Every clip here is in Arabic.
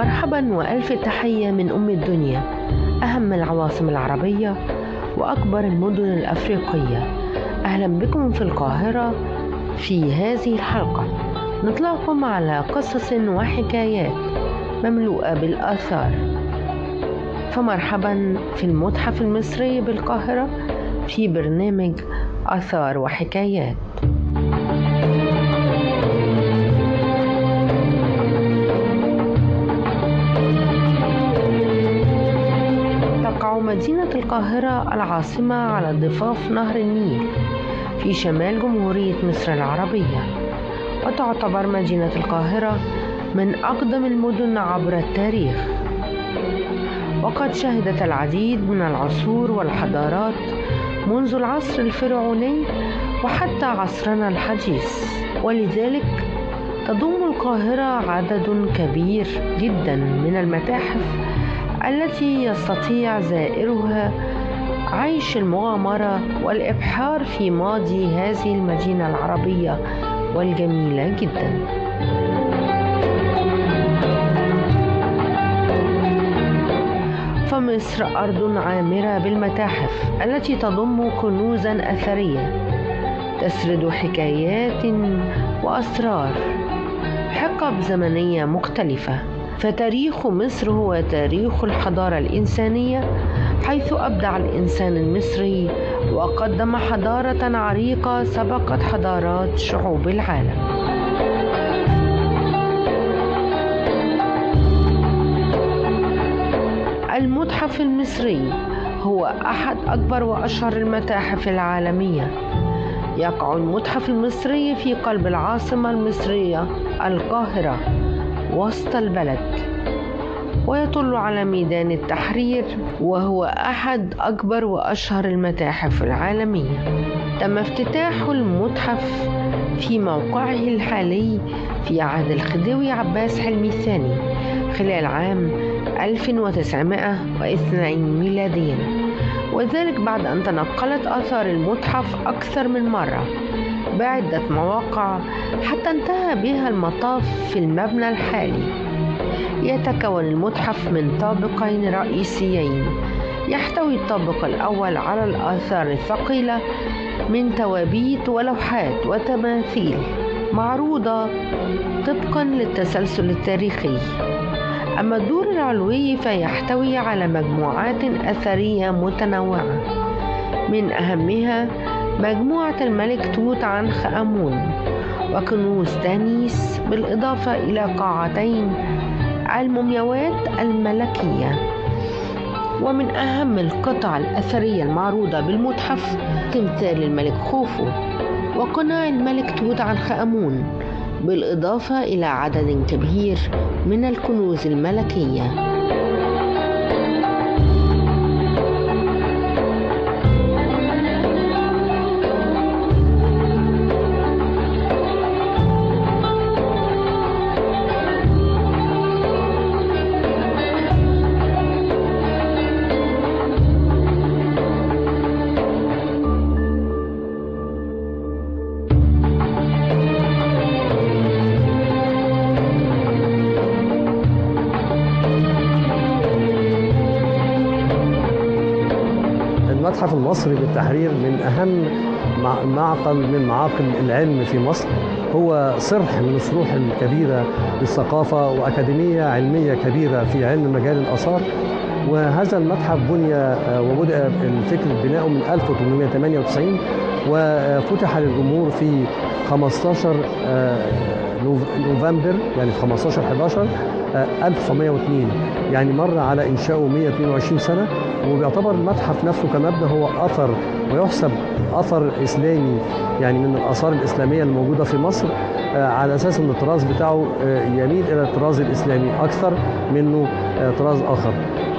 مرحبا وألف تحية من أم الدنيا، أهم العواصم العربية وأكبر المدن الأفريقية. أهلا بكم في القاهرة. في هذه الحلقة نطلعكم على قصص وحكايات مملوءة بالآثار، فمرحبا في المتحف المصري بالقاهرة في برنامج آثار وحكايات. تقع مدينة القاهرة العاصمة على ضفاف نهر النيل في شمال جمهورية مصر العربية، وتعتبر مدينة القاهرة من أقدم المدن عبر التاريخ، وقد شهدت العديد من العصور والحضارات منذ العصر الفرعوني وحتى عصرنا الحديث، ولذلك تضم القاهرة عدد كبير جدا من المتاحف التي يستطيع زائرها عيش المغامرة والإبحار في ماضي هذه المدينة العربية والجميلة جدا. فمصر أرض عامرة بالمتاحف التي تضم كنوزا أثرية تسرد حكايات وأسرار حقب زمنية مختلفة. فتاريخ مصر هو تاريخ الحضارة الإنسانية، حيث أبدع الإنسان المصري وقدم حضارة عريقة سبقت حضارات شعوب العالم. المتحف المصري هو أحد أكبر وأشهر المتاحف العالمية. يقع المتحف المصري في قلب العاصمة المصرية القاهرة وسط البلد، ويطل على ميدان التحرير، وهو أحد أكبر وأشهر المتاحف العالمية. تم افتتاح المتحف في موقعه الحالي في عهد الخديوي عباس حلمي الثاني خلال عام 1902 ميلاديا، وذلك بعد أن تنقلت آثار المتحف أكثر من مرة بعدة مواقع حتى انتهى بها المطاف في المبنى الحالي. يتكون المتحف من طابقين رئيسيين، يحتوي الطابق الأول على الآثار الثقيلة من توابيت ولوحات وتماثيل معروضة طبقا للتسلسل التاريخي. أما الدور العلوي فيحتوي على مجموعات أثرية متنوعة، من أهمها مجموعة الملك توت عنخ آمون وكنوز دانيس، بالإضافة إلى قاعتين المومياوات الملكية. ومن أهم القطع الأثرية المعروضة بالمتحف تمثال الملك خوفو وقناع الملك توت عنخ آمون، بالإضافة إلى عدد كبير من الكنوز الملكية. المتحف المصري بالتحرير من أهم معقل من معاقل العلم في مصر، هو صرح من الصروح الكبيرة للثقافة وأكاديمية علمية كبيرة في علم مجال الآثار. وهذا المتحف بني وبدأ الفكر بناؤه من 1898 وفتح للجمهور في 15 نوفمبر، يعني في 15/11 1902، يعني مر على إنشاؤه 122 سنة. وبيعتبر المتحف نفسه كمبنى هو أثر، ويحسب أثر إسلامي، يعني من الآثار الإسلامية الموجودة في مصر، على أساس أن الطراز بتاعه يميل إلى الطراز الإسلامي أكثر منه طراز آخر.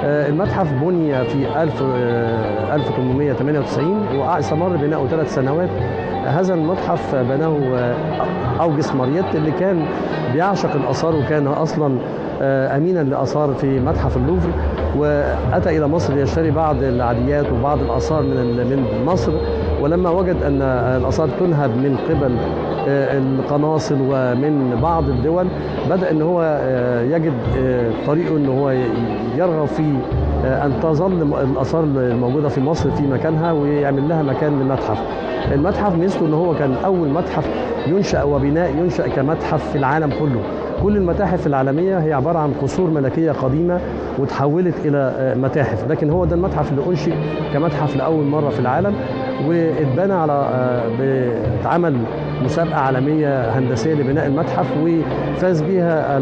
المتحف بني في 1898 واستمر بناؤه 3 سنوات. هذا المتحف بناه أوجست ماريت اللي كان بيعشق الآثار، وكان أصلا أمينا لآثار في متحف اللوفر، وأتى إلى مصر ليشتري بعض العاديات وبعض الآثار من مصر، ولما وجد أن الآثار تنهب من قبل القناصل ومن بعض الدول، بدأ أن هو يجد طريقه أن هو يرغب في أن تظل الآثار الموجودة في مصر في مكانها ويعمل لها مكان لمتحف. المتحف ميزته أن هو كان أول متحف ينشأ وبناء ينشأ كمتحف في العالم كله. كل المتاحف العالمية هي عبارة عن قصور ملكية قديمة وتحولت إلى متاحف، لكن هو ده المتحف اللي أنشئ كمتحف لأول مرة في العالم، واتبنى على اتعمل مسابقة عالمية هندسية لبناء المتحف، وفاز بها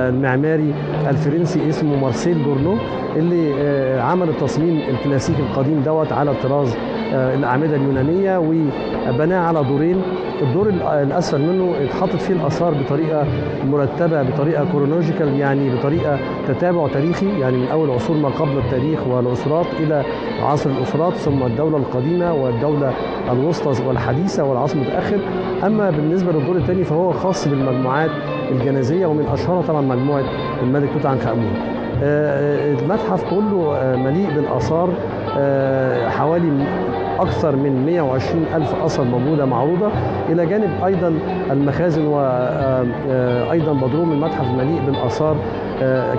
المعماري الفرنسي اسمه مارسيل دورنو، اللي عمل التصميم الكلاسيكي القديم دوت على طراز الأعمدة اليونانية، وبناه على دورين. الدور الأسفل منه اتحطت فيه الآثار بطريقة مرتبة، بطريقة كرونولوجيكال، يعني بطريقة تتابع تاريخي، يعني من أول عصور ما قبل التاريخ والأسرات إلى عصر الأسرات، ثم الدولة القديمة والدولة الوسطى والحديثة والعصر المتأخر. أما بالنسبة للدور الثاني فهو خاص بالمجموعات الجنازية، ومن أشهرها طبعا مجموعة الملك توت عنخ آمون. المتحف كله مليء بالآثار، حوالي أكثر من 120 ألف أثر موجودة معروضة، إلى جانب أيضا المخازن، وأيضا بدروم المتحف مليء بالآثار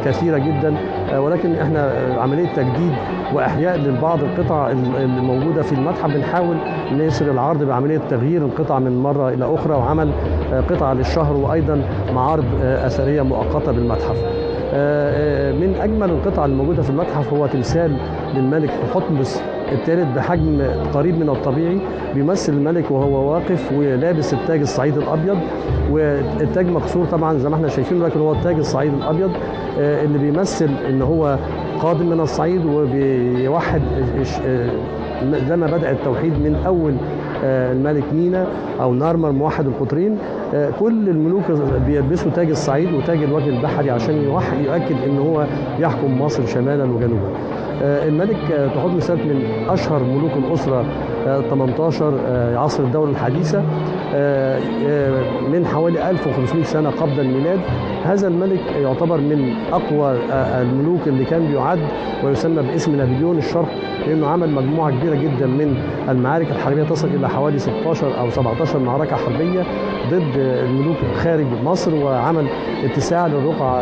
كثيرة جدا. ولكن احنا عملية تجديد وإحياء لبعض القطع الموجودة في المتحف بنحاول نيسر العرض بعملية تغيير القطع من مرة إلى أخرى، وعمل قطع للشهر، وأيضا معارض أثرية مؤقتة بالمتحف. من أجمل القطع الموجودة في المتحف هو تمثال للملك تحتمس الثالث بحجم قريب من الطبيعي، بيمثل الملك وهو واقف ولابس التاج الصعيد الأبيض، والتاج مكسور طبعا زي ما احنا شايفين، لكن هو التاج الصعيد الأبيض اللي بيمثل ان هو قادم من الصعيد وبيوحد زي ما بدأ التوحيد من أول الملك مينا أو نارمر موحد القطرين. كل الملوك بيلبسوا تاج الصعيد وتاج الوجه البحري عشان يؤكد ان هو يحكم مصر شمالا وجنوبا. الملك تحتمس من أشهر ملوك الأسرة 18 عصر الدولة الحديثة، من حوالي 1500 سنة قبل الميلاد. هذا الملك يعتبر من أقوى الملوك اللي كان بيعد ويسمى باسم نابليون الشرق، لأنه عمل مجموعة كبيرة جدا من المعارك الحربية تصل إلى حوالي 16 أو 17 معركة حربية ضد الملوك خارج مصر، وعمل اتساع للرقعة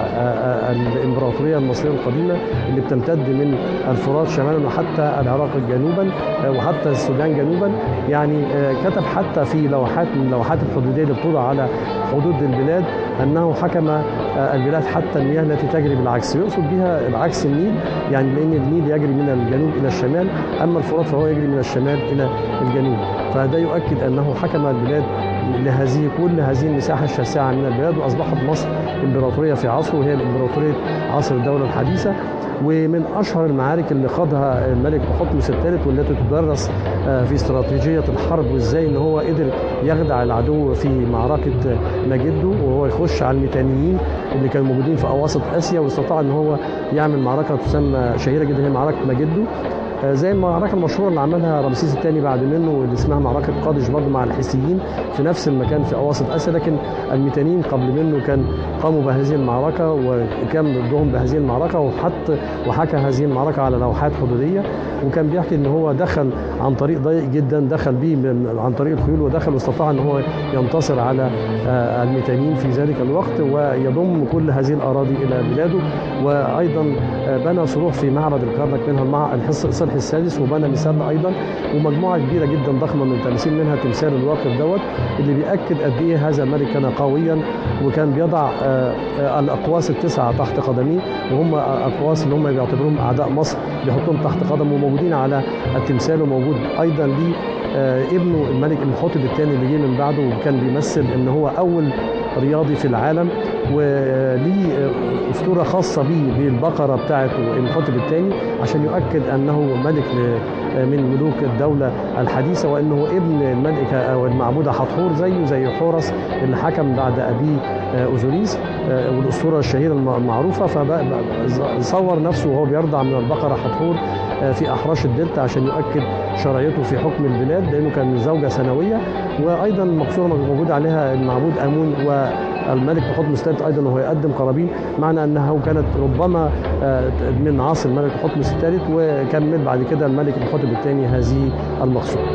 الإمبراطورية المصرية القديمة اللي بتمتد من الفرات شمالا وحتى العراق جنوبا وحتى السودان جنوبا. يعني كتب حتى في لوحات من اللوحات الحدودية اللي بتوضع على حدود البلاد أنه حكم البلاد حتى المياه التي تجري بالعكس، يقصد بها العكس النيل، يعني لأن النيل يجري من الجنوب إلى الشمال، أما الفرات فهو يجري من الشمال إلى الجنوب. فده يؤكد أنه حكم البلاد كل هذه المساحة الشاسعة من البلاد، وأصبحت مصر إمبراطورية في عصره، وهي الإمبراطورية عصر الدولة الحديثة. ومن أشهر المعارك اللي خاضها الملك تحتمس الثالث والتي تدرس في استراتيجية الحرب، وإزاي إن هو قدر يخدع العدو في معركة مجدو، وهو يخش على الميتانيين اللي كانوا موجودين في أواسط آسيا، واستطاع إن هو يعمل معركة تسمى شهيرة جدا هي معركة مجدو، زي المعركة المشهورة اللي عملها رمسيس الثاني بعد منه واللي اسمها معركة قادش برضه مع الحيثيين في نفس المكان في أواسط آسيا. لكن الميتانيين قبل منه كان قاموا بهذه المعركة وكان ضدهم بهذه المعركة، وحكى هذه المعركة على لوحات حدودية، وكان بيحكي ان هو دخل عن طريق ضيق جدا، دخل بيه عن طريق الخيول، ودخل واستطاع ان هو ينتصر على الميتانيين في ذلك الوقت ويضم كل هذه الأراضي إلى بلاده. وأيضا بنى صروح في معبد الكرنك منها الصلح السادس، وبنى مسلة أيضا، ومجموعة كبيرة جدا ضخمة من التماثيل، منها تمثال الواقف دوت اللي بيأكد قد إيه هذا الملك كان قويا، وكان بيضع الأقواس التسعة تحت قدميه، وهم أقواس اللي هم بيعتبروهم أعداء مصر بيحطهم تحت قدمه، وموجودين على التمثال. وموجود أيضا ليه ابنه الملك إمحوتب الثاني اللي جه من بعده، وكان بيمثل إن هو أول رياضي في العالم، وليه أسطورة خاصة به بالبقرة بتاعته إمحوتب الثاني عشان يؤكد أنه ملك من ملوك الدولة الحديثة، وأنه ابن الملكة أو المعبودة حتحور زيه زي حورس اللي حكم بعد أبيه أوزوريس، والأسطورة الشهيرة المعروفة. فصور نفسه وهو بيرضع من البقرة حتحور في أحراش الدلتا عشان يؤكد شرعيته في حكم البلاد، لأنه كان زوجة ثانوية. وأيضا مقصورة موجود عليها المعبود آمون والملك تحتمس الثالث أيضا وهو يقدم قرابين، معنى أنها كانت ربما من عصر الملك تحتمس الثالث، وكمل بعد كده الملك إمحوتب الثاني هذه المقصورة.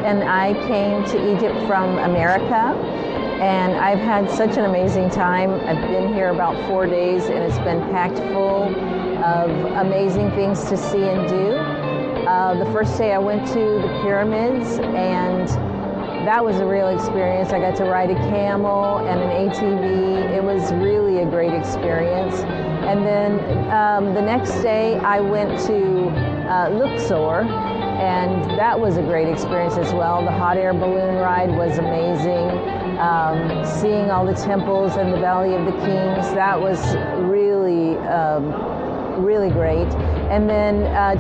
and I came to Egypt from America, and I've had such an amazing time. I've been here about 4 days, and it's been packed full of amazing things to see and do. The first day I went to the pyramids, and that was a real experience. I got to ride a camel and an ATV. It was really a great experience. And then the next day I went to Luxor, and that was a great experience as well. The hot air balloon ride was amazing. Seeing all the temples and the Valley of the Kings, that was really great. And then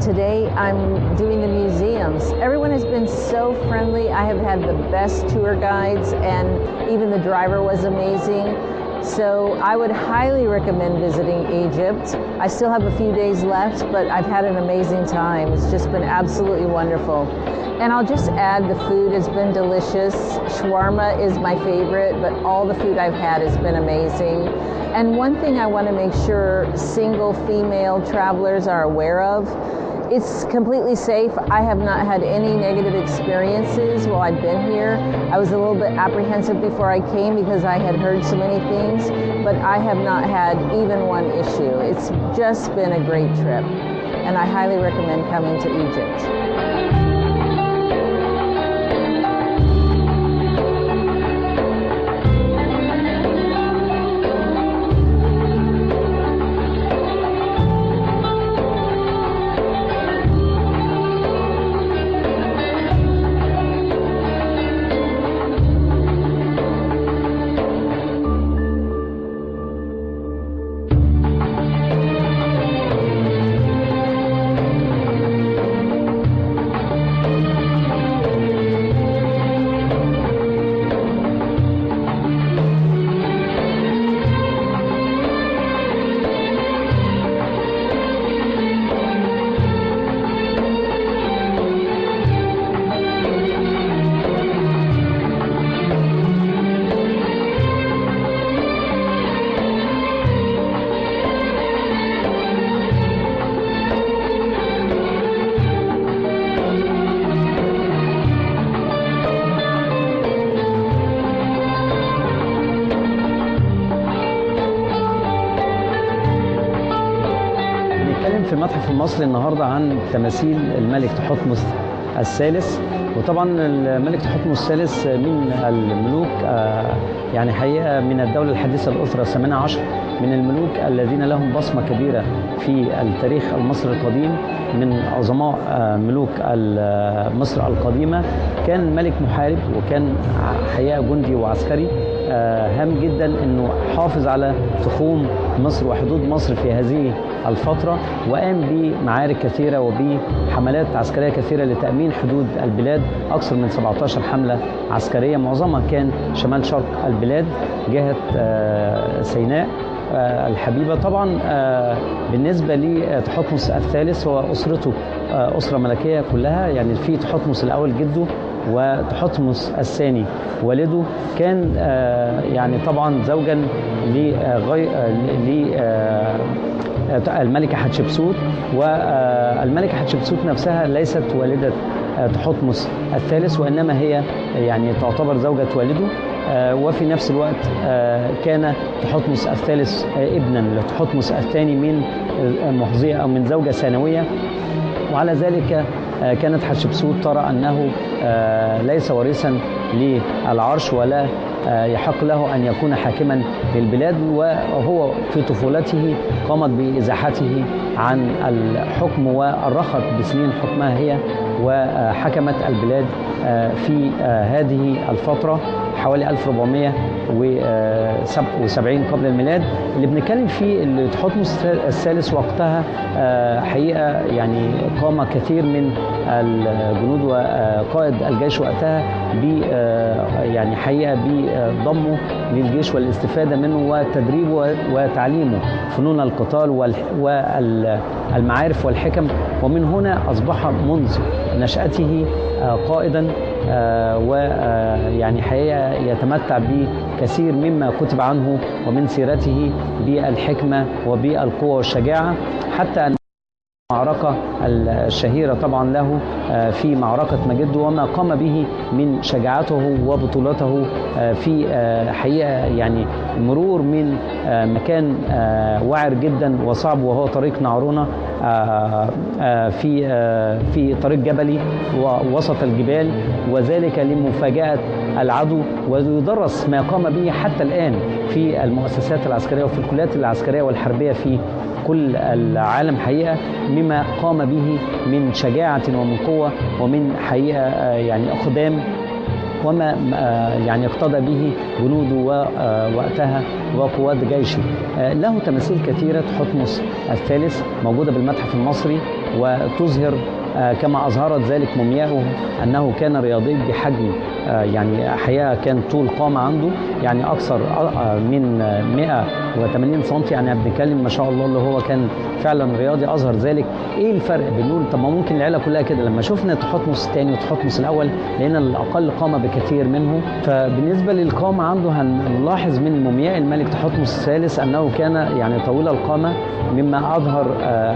today I'm doing the museums. Everyone has been so friendly. I have had the best tour guides, and even the driver was amazing. So I would highly recommend visiting Egypt. I still have a few days left, but I've had an amazing time. It's just been absolutely wonderful. And I'll just add, the food has been delicious. Shawarma is my favorite, but all the food I've had has been amazing. And one thing I want to make sure single female travelers are aware of, it's completely safe. I have not had any negative experiences while I've been here. I was a little bit apprehensive before I came because I had heard so many things, but I have not had even one issue. It's just been a great trip, and I highly recommend coming to Egypt. في المتحف المصري النهارده عن تماثيل الملك تحتمس الثالث. وطبعا الملك تحتمس الثالث من الملوك يعني حقيقه من الدوله الحديثه الاسره الثامنه عشر، من الملوك الذين لهم بصمه كبيره في التاريخ المصري القديم، من عظماء ملوك مصر القديمه. كان ملك محارب، وكان حقيقه جندي وعسكري هام جدا انه حافظ على تخوم مصر وحدود مصر في هذه الفترة، وقام بمعارك كثيرة وبحملات عسكرية كثيرة لتأمين حدود البلاد. أكثر من 17 حملة عسكرية، معظمها كان شمال شرق البلاد جهة سيناء الحبيبة. طبعا بالنسبة لتحتمس الثالث، هو أسرته أسرة ملكية كلها، يعني في تحتمس الأول جده، وتحتمس الثاني والده. كان يعني طبعا زوجا الملكة حتشبسوت، والملكة حتشبسوت نفسها ليست والدة تحتمس الثالث، وإنما هي يعني تعتبر زوجة والده. وفي نفس الوقت كان تحتمس الثالث ابنا لتحتمس الثاني من محظية أو من زوجة ثانوية، وعلى ذلك كانت حتشبسوت ترى أنه ليس وارثا للعرش، ولا يحق له أن يكون حاكما للبلاد. وهو في طفولته قامت بإزاحته عن الحكم، ورخت بسنين حكمها هي، وحكمت البلاد في هذه الفترة حوالي 1470 قبل الميلاد. اللي بنتكلم فيه اللي تحتمس الثالث وقتها حقيقة يعني قام كثير من الجنود وقائد الجيش وقتها يعني حقيقة بضمه للجيش والاستفادة منه وتدريبه وتعليمه فنون القتال والمعارف والحكم. ومن هنا أصبح منذ نشأته قائدا، ويعني حقيقة يتمتع بكثير مما كتب عنه ومن سيرته بالحكمة وبالقوة والشجاعة، حتى أن المعركة الشهيرة طبعا له في معركة مجد، وما قام به من شجاعته وبطولته في حقيقة يعني مرور من مكان وعر جدا وصعب وهو طريق نعرونة في طريق جبلي ووسط الجبال، وذلك لمفاجأة العدو. ويدرس ما قام به حتى الآن في المؤسسات العسكرية وفي الكليات العسكرية والحربية في كل العالم حقيقة، مما قام به من شجاعة ومن قوة ومن حقيقة يعني أقدام، وما يعني اقتدى به جنوده وقتها وقوات جيشه. له تماثيل كثيرة. تحتمس الثالث موجودة بالمتحف المصري، وتظهر كما أظهرت ذلك مومياؤه أنه كان رياضي بحجم، يعني حقيقة كان طول قامة عنده يعني أكثر من 180 سم، يعني بنتكلم ما شاء الله اللي هو كان فعلا رياضي. أظهر ذلك. إيه الفرق؟ بنقول طب ما ممكن العيلة كلها كده. لما شفنا تحتمس الثاني وتحتمس الأول لقينا الأقل قامة بكثير منه. فبالنسبة للقامة عنده هنلاحظ من مومياء الملك تحتمس الثالث أنه كان يعني طويل القامة، مما أظهر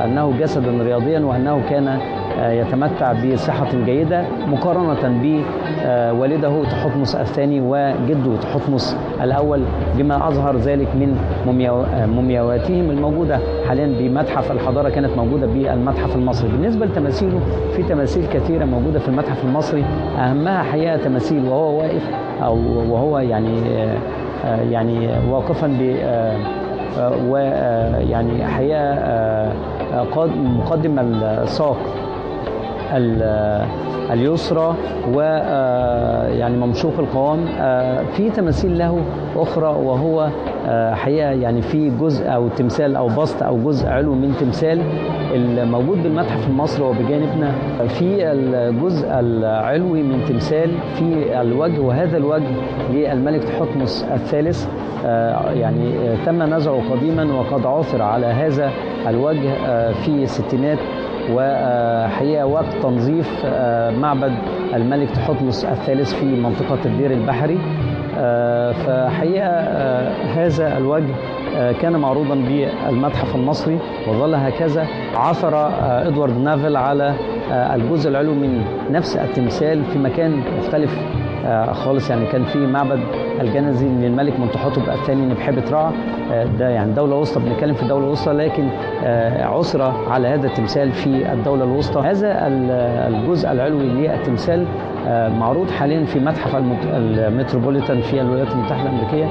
أنه جسدا رياضيا وأنه كان يتمتع بصحة جيدة مقارنة بوالده تحتمس الثاني وجده تحتمس الأول، بما أظهر ذلك من مومياواتهم الموجودة حاليا بمتحف الحضارة، كانت موجودة بالمتحف المصري. بالنسبة لتماثيله، في تماثيل كثيرة موجودة في المتحف المصري، أهمها حقيقة تماثيل وهو واقف أو وهو يعني واقفا ويعني حقيقة مقدم الساق اليسرى ويعني ممشوق القوام. في تماثيل له أخرى وهو حقيقة يعني في جزء أو تمثال أو بسط أو جزء علوي من تمثال الموجود بالمتحف المصري وبجانبنا. في الجزء العلوي من تمثال في الوجه، وهذا الوجه للملك تحتمس الثالث يعني تم نزعه قديما، وقد عثر على هذا الوجه في الستينات وحقيقة وقت تنظيف معبد الملك تحتمس الثالث في منطقة الدير البحري. فحقيقة هذا الوجه كان معروضا بالمتحف المصري وظل هكذا. عثر إدوارد نافل على الجزء العلوي من نفس التمثال في مكان مختلف خالص، يعني كان في معبد الجنزي للملك منتحتب الثاني نبحبة رع، ده يعني دولة وسطى، بنتكلم في الدولة الوسطى، لكن عثر على هذا التمثال في الدولة الوسطى. هذا الجزء العلوي للتمثال معروض حاليا في متحف المتروبوليتان في الولايات المتحدة الأمريكية،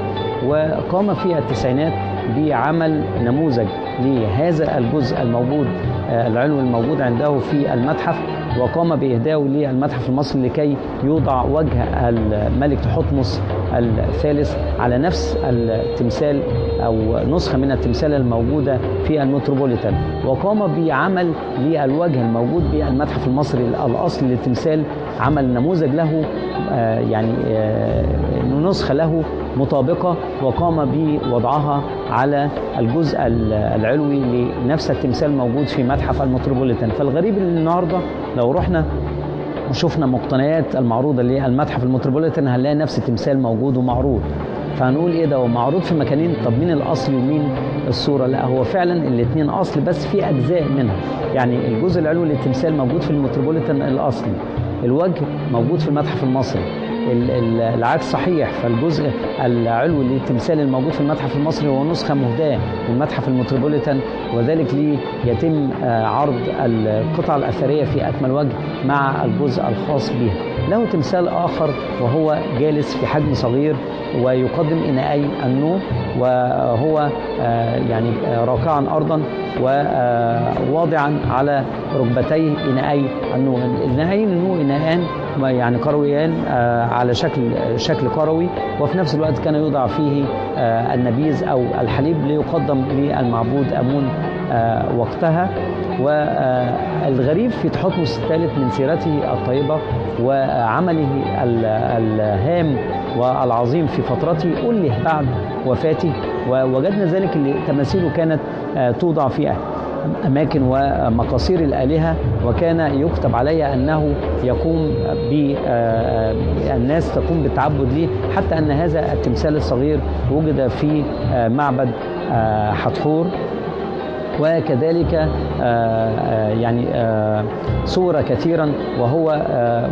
وقام في التسعينات بعمل نموذج لهذا الجزء الموجود العلوي الموجود عنده في المتحف، وقام بإهدائه للمتحف المصري لكي يوضع وجه الملك تحتمس الثالث على نفس التمثال أو نسخة من التمثال الموجودة في المتروبوليتان. وقام بعمل للوجه الموجود بالمتحف المصري الأصلي للتمثال، عمل نموذج له يعني نسخة له مطابقة، وقام بوضعها على الجزء العلوي لنفس التمثال موجود في متحف المتروبوليتان. فالغريب النهارده لو رحنا وشفنا مقتنيات المعروضة للمتحف المتروبوليتان هنلاقي نفس التمثال موجود ومعروض. فهنقول ايه ده؟ هو معروض في مكانين، طب مين الاصل ومين الصورة؟ لا، هو فعلا الاثنين اصل بس في اجزاء منها. يعني الجزء العلوي للتمثال موجود في المتروبوليتان الاصلي، الوجه موجود في المتحف المصري، العكس صحيح. فالجزء العلوي للتمثال الموجود في المتحف المصري هو نسخة مهداة من المتحف المتروبوليتان، وذلك ليتم عرض القطع الأثرية في أكمل وجه مع الجزء الخاص بها. له تمثال آخر وهو جالس في حجم صغير ويقدم إناءي النوم، وهو يعني راكعا أرضا وواضعا على ركبتيه إناءي النوم. إناءي النوم إناءان يعني كرويان على شكل كروي، وفي نفس الوقت كان يوضع فيه النبيذ أو الحليب ليقدم للمعبود أمون وقتها. والغريب في تحتمس الثالث من سيرته الطيبة وعمله الهام والعظيم في فترته أله بعد وفاته، ووجدنا ذلك اللي تماثيله كانت توضع في أماكن ومقاصير الآلهة، وكان يكتب عليها أنه يقوم الناس تقوم بالتعبد ليه، حتى أن هذا التمثال الصغير وجد في معبد حتحور وكذلك يعني صور كثيرا وهو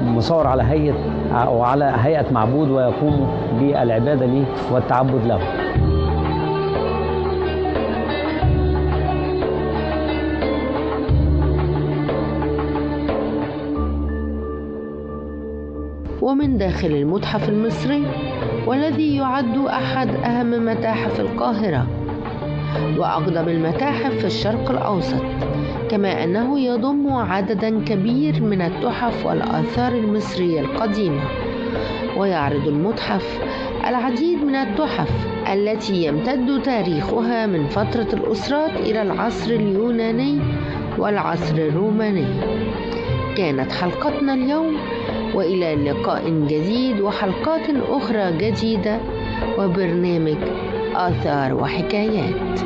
مصور على هيئة أو على هيئة معبود ويقوم بالعبادة له والتعبد له. ومن داخل المتحف المصري والذي يعد أحد أهم متاحف القاهرة وأقدم المتاحف في الشرق الأوسط، كما أنه يضم عددا كبير من التحف والآثار المصرية القديمة. ويعرض المتحف العديد من التحف التي يمتد تاريخها من فترة الأسرات إلى العصر اليوناني والعصر الروماني. كانت حلقتنا اليوم، وإلى لقاء جديد وحلقات أخرى جديدة وبرنامج آثار وحكايات.